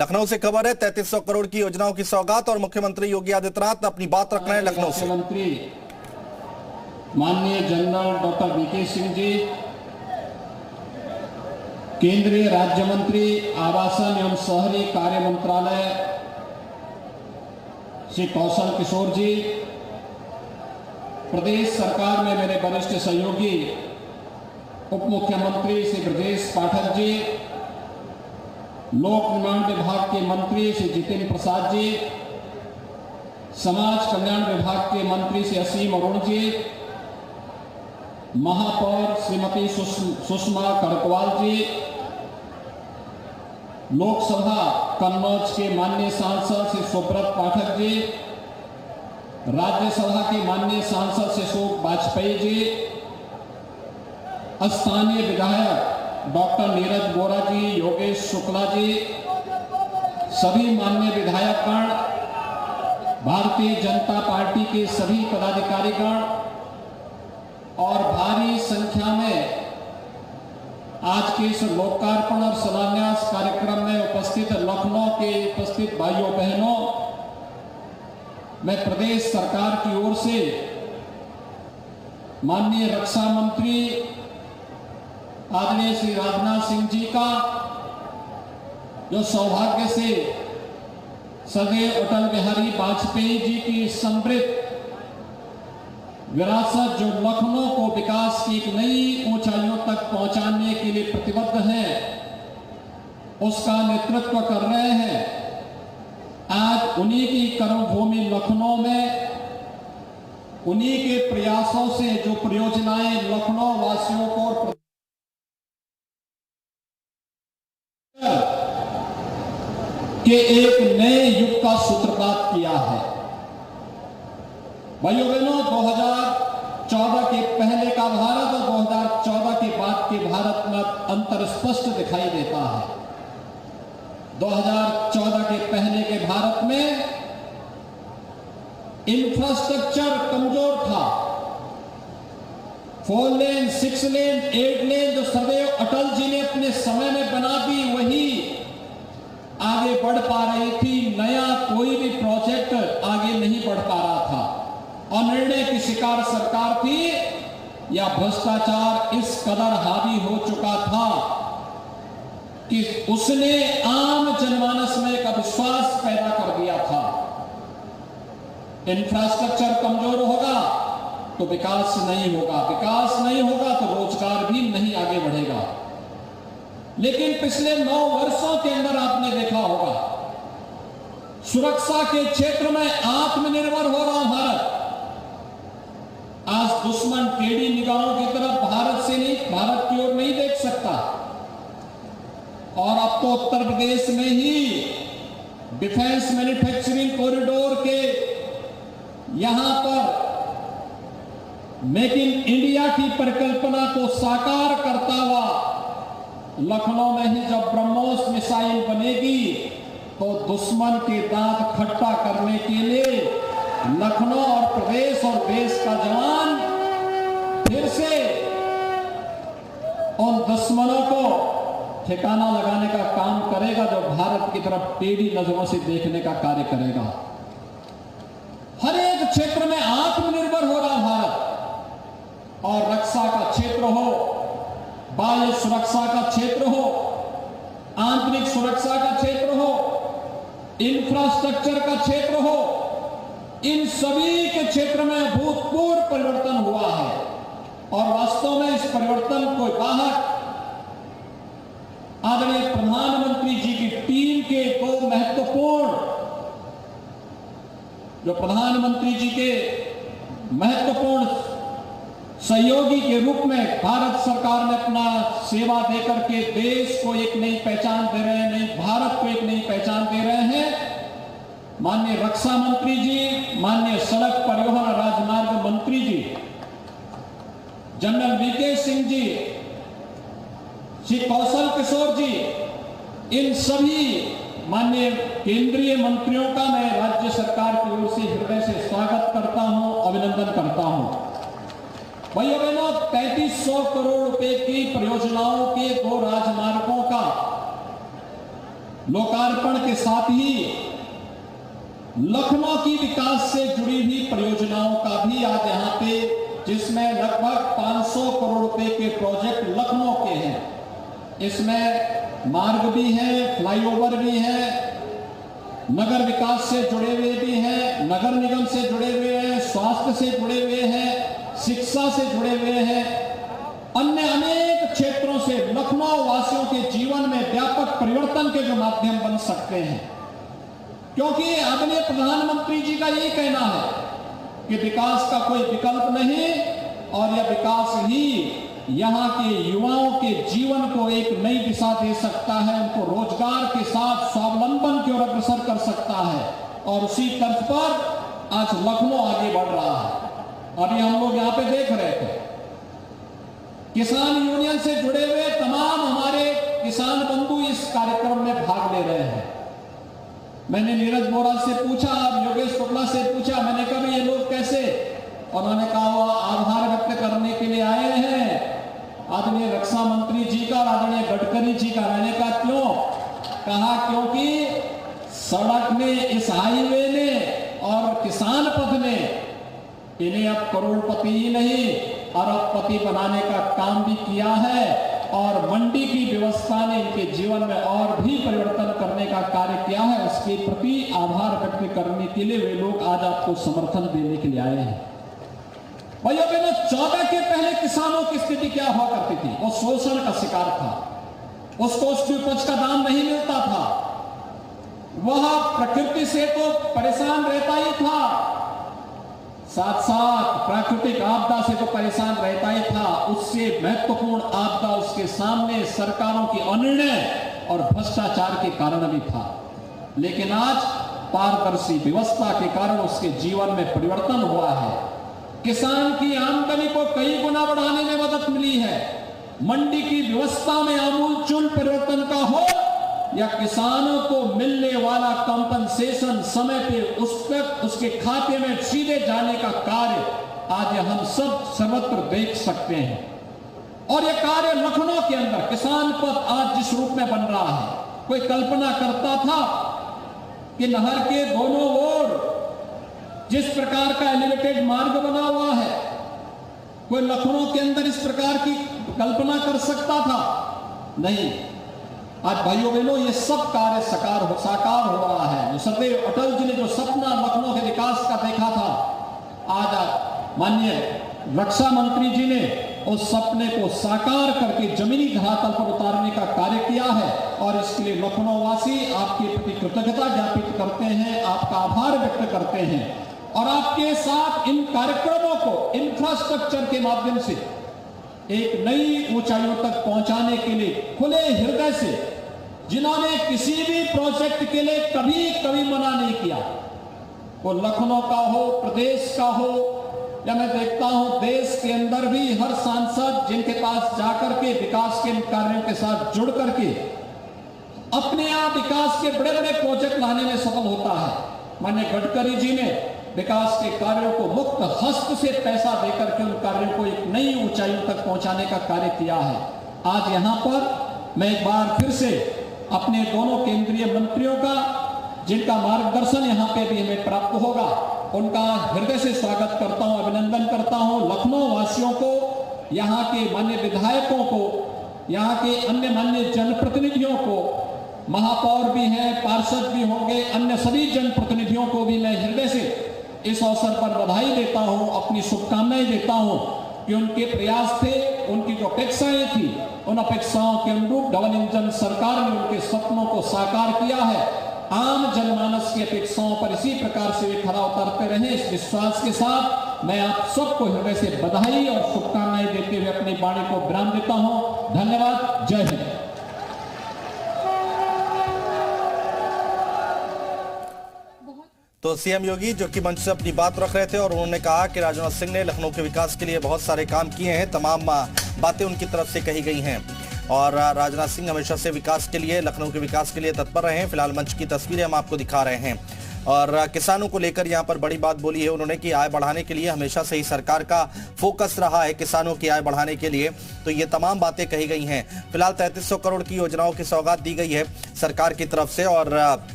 लखनऊ से खबर है 3300 करोड़ की योजनाओं की सौगात और मुख्यमंत्री योगी आदित्यनाथ अपनी बात रख रहे हैं लखनऊ से। मुख्यमंत्री माननीय general doctor VK Singh ji, केंद्रीय राज्य मंत्री आवासन एवं शहरी कार्य मंत्रालय श्री कौशल किशोर जी, प्रदेश सरकार में मेरे वरिष्ठ सहयोगी उप मुख्यमंत्री श्री ब्रजेश पाठक जी, लोक निर्माण विभाग के मंत्री श्री जितेंद्र प्रसाद जी, समाज कल्याण विभाग के मंत्री श्री असीम अरुण जी, महापौर श्रीमती सुषमा कड़कवाल जी, लोकसभा कन्नौज के माननीय सांसद श्री सुब्रत पाठक जी, राज्यसभा के माननीय सांसद श्री अशोक वाजपेयी जी, स्थानीय विधायक डॉक्टर नीरज बोरा जी, योगेश शुक्ला जी, सभी माननीय विधायकगण, भारतीय जनता पार्टी के सभी पदाधिकारीगण और भारी संख्या में आज के इस लोकार्पण और शिलान्यास कार्यक्रम में उपस्थित लखनऊ के उपस्थित भाइयों बहनों, मैं प्रदेश सरकार की ओर से माननीय रक्षा मंत्री आदरणीय श्री राजनाथ सिंह जी का, जो सौभाग्य से सदैव अटल बिहारी वाजपेयी जी की समृद्ध विरासत, जो लखनऊ को विकास की एक नई ऊंचाइयों तक पहुंचाने के लिए प्रतिबद्ध है, उसका नेतृत्व कर रहे हैं। आज उन्हीं की कर्मभूमि लखनऊ में उन्हीं के प्रयासों से जो परियोजनाएं लखनऊ वासियों को के एक नए युग का सूत्रपात किया है। भाइयों बहनों, 2014 के पहले का भारत और 2014 के बाद के भारत में अंतर स्पष्ट दिखाई देता है। 2014 के पहले के भारत में इंफ्रास्ट्रक्चर कमजोर था। 4 लेन, 6 लेन, 8 लेन जो सदैव अटल जी ने अपने समय में बना दी, वही आगे बढ़ पा रही थी। नया कोई भी प्रोजेक्ट आगे नहीं बढ़ पा रहा था। अनिर्णय की शिकार सरकार थी या भ्रष्टाचार इस कदर हावी हो चुका था कि उसने आम जनमानस में एक अविश्वास पैदा कर दिया था। इंफ्रास्ट्रक्चर कमजोर होगा तो विकास नहीं होगा, विकास नहीं होगा तो रोजगार भी नहीं आगे बढ़ेगा। लेकिन पिछले 9 वर्षों के अंदर आपने देखा होगा, सुरक्षा के क्षेत्र में आत्मनिर्भर हो रहा भारत। आज दुश्मन टेढ़ी निगाहों की तरफ भारत की ओर नहीं देख सकता। और अब तो उत्तर प्रदेश में ही डिफेंस मैन्युफैक्चरिंग कॉरिडोर के यहां पर मेक इन इंडिया की परिकल्पना को साकार करता हुआ लखनऊ में ही जब ब्रह्मोस मिसाइल बनेगी तो दुश्मन के दांत खट्टा करने के लिए लखनऊ और प्रदेश और देश का जवान फिर से उन दुश्मनों को ठिकाना लगाने का काम करेगा, जो भारत की तरफ टेढ़ी नजरों से देखने का कार्य करेगा। हर एक क्षेत्र में आत्मनिर्भर हो रहा भारत, और रक्षा का क्षेत्र हो, बाह्य सुरक्षा का क्षेत्र हो, आंतरिक सुरक्षा का क्षेत्र हो, इंफ्रास्ट्रक्चर का क्षेत्र हो, इन सभी के क्षेत्र में अभूतपूर्व परिवर्तन हुआ है। और वास्तव में इस परिवर्तन को बाहर आदरणीय प्रधानमंत्री जी की टीम के 2 महत्वपूर्ण, जो प्रधानमंत्री जी के महत्वपूर्ण सहयोगी के रूप में भारत सरकार ने अपना सेवा देकर के देश को एक नई पहचान दे रहे हैं, नई भारत को एक नई पहचान दे रहे हैं। माननीय रक्षा मंत्री जी, माननीय सड़क परिवहन और राजमार्ग मंत्री जी जनरल वीके सिंह जी, श्री कौशल किशोर जी, इन सभी माननीय केंद्रीय मंत्रियों का मैं राज्य सरकार की ओर से हृदय से स्वागत करता हूं, अभिनंदन करता हूं। भाइयों बहनों, 3300 करोड़ रुपए की परियोजनाओं के 2 राजमार्गों का लोकार्पण के साथ ही लखनऊ की विकास से जुड़ी हुई परियोजनाओं का भी आज यहां पे, जिसमें लगभग 500 करोड़ रुपए के प्रोजेक्ट लखनऊ के हैं। इसमें मार्ग भी है, फ्लाईओवर भी है, नगर विकास से जुड़े हुए भी हैं, नगर निगम से जुड़े हुए हैं, स्वास्थ्य से जुड़े हुए हैं, शिक्षा से जुड़े हुए हैं, अन्य अनेक क्षेत्रों से लखनऊ वासियों के जीवन में व्यापक परिवर्तन के जो माध्यम बन सकते हैं। क्योंकि आदरणीय प्रधानमंत्री जी का यही कहना है कि विकास का कोई विकल्प नहीं, और यह विकास ही यहाँ के युवाओं के जीवन को एक नई दिशा दे सकता है, उनको रोजगार के साथ स्वावलंबन की ओर अग्रसर कर सकता है। और उसी तर्ज पर आज लखनऊ आगे बढ़ रहा है। अभी हम लोग यहाँ पे देख रहे थे, किसान यूनियन से जुड़े हुए तमाम हमारे किसान बंधु इस कार्यक्रम में भाग ले रहे हैं। मैंने नीरज बोरा से पूछा, योगेश शुक्ला से पूछा, मैंने कहा ये लोग कैसे? उन्होंने कहा वो आभार व्यक्त करने के लिए आए हैं आदरणीय रक्षा मंत्री जी का और आदरणीय गडकरी जी का। मैंने कहा क्यों? कहा क्योंकि सड़क ने, इस हाईवे ने और किसान पथ ने इन्हें अब करोड़पति ही नहीं अरबपति बनाने का काम भी किया है, और मंडी की व्यवस्था ने इनके जीवन में और भी परिवर्तन करने का कार्य किया है। उसके प्रति आभार व्यक्त करने के लिए वे लोग आज आपको समर्थन देने के लिए आए हैं। भाइयों बहनों, 14 के पहले किसानों की स्थिति क्या हुआ करती थी? वो शोषण का शिकार था, उसको उसकी उपज का दाम नहीं मिलता था, वह प्रकृति से तो परेशान रहता ही था, साथ साथ प्राकृतिक आपदा से तो परेशान रहता ही था। उससे महत्वपूर्ण आपदा उसके सामने सरकारों की अनिर्णय और भ्रष्टाचार के कारण भी था। लेकिन आज पारदर्शी व्यवस्था के कारण उसके जीवन में परिवर्तन हुआ है। किसान की आमदनी को कई गुना बढ़ाने में मदद मिली है। मंडी की व्यवस्था में आमूलचूल परिवर्तन का हो, या किसानों को मिलने वाला कंपनसेशन समय पे उस तक उसके खाते में सीधे जाने का कार्य आज हम सब सर्वत्र देख सकते हैं। और यह कार्य लखनऊ के अंदर किसान पथ आज जिस रूप में बन रहा है, कोई कल्पना करता था कि नहर के दोनों ओर जिस प्रकार का एलिवेटेड मार्ग बना हुआ है, कोई लखनऊ के अंदर इस प्रकार की कल्पना कर सकता था? नहीं। आज भाइयों बहनों, ये सब कार्य साकार हो रहा है। सदैव अटल जी ने जो सपना लखनऊ के विकास का देखा था, आज माननीय रक्षा मंत्री जी ने उस सपने को साकार करके जमीनी धरातल पर उतारने का कार्य किया है। और इसके लिए लखनऊ वासी आपके प्रति कृतज्ञता ज्ञापित करते हैं, आपका आभार व्यक्त करते हैं, और आपके साथ इन कार्यक्रमों को इंफ्रास्ट्रक्चर के माध्यम से एक नई ऊंचाइयों तक पहुंचाने के लिए खुले हृदय से, जिन्होंने किसी भी प्रोजेक्ट के लिए कभी मना नहीं किया, वो लखनऊ का हो, प्रदेश का हो, या मैं देखता हूं देश के अंदर भी हर सांसद जिनके पास जाकर के विकास के कार्यों के साथ जुड़ करके अपने आप विकास के बड़े बड़े प्रोजेक्ट लाने में सफल होता है। माननीय गडकरी जी ने विकास के कार्यों को मुक्त हस्त से पैसा देकर के उन कार्यों को एक नई ऊंचाइयों तक पहुंचाने का कार्य किया है। आज यहां पर मैं एक बार फिर से अपने दोनों केंद्रीय मंत्रियों का, जिनका मार्गदर्शन यहां पे भी हमें प्राप्त होगा, उनका हृदय से स्वागत करता हूं, अभिनंदन करता हूं। लखनऊ वासियों को, यहां के माननीय विधायकों को, यहां के अन्य माननीय जनप्रतिनिधियों को, महापौर भी हैं, पार्षद भी होंगे, अन्य सभी जनप्रतिनिधियों को भी मैं हृदय से इस अवसर पर बधाई देता हूं, अपनी शुभकामनाएं देता हूं कि उनके प्रयास थे, उनकी जो अपेक्षाएं थी, उन अपेक्षाओं के अनुरूप डबल इंजन सरकार ने उनके सपनों को साकार किया है। आम जनमानस की अपेक्षाओं पर इसी प्रकार से वे खरा उतरते रहे, इस विश्वास के साथ मैं आप सबको हृदय से बधाई और शुभकामनाएं देते हुए अपनी वाणी को विराम देता हूं। धन्यवाद। जय हिंद। तो सीएम योगी जो कि मंच से अपनी बात रख रहे थे, और उन्होंने कहा कि राजनाथ सिंह ने लखनऊ के विकास के लिए बहुत सारे काम किए हैं, तमाम बातें उनकी तरफ से कही गई हैं, और राजनाथ सिंह हमेशा से विकास के लिए, लखनऊ के विकास के लिए तत्पर रहे हैं। फिलहाल मंच की तस्वीरें हम आपको दिखा रहे हैं। और किसानों को लेकर यहां पर बड़ी बात बोली है उन्होंने कि आय बढ़ाने के लिए हमेशा से ही सरकार का फोकस रहा है किसानों की आय बढ़ाने के लिए। तो ये तमाम बातें कही गई हैं। फिलहाल 3300 करोड़ की योजनाओं की सौगात दी गई है सरकार की तरफ से और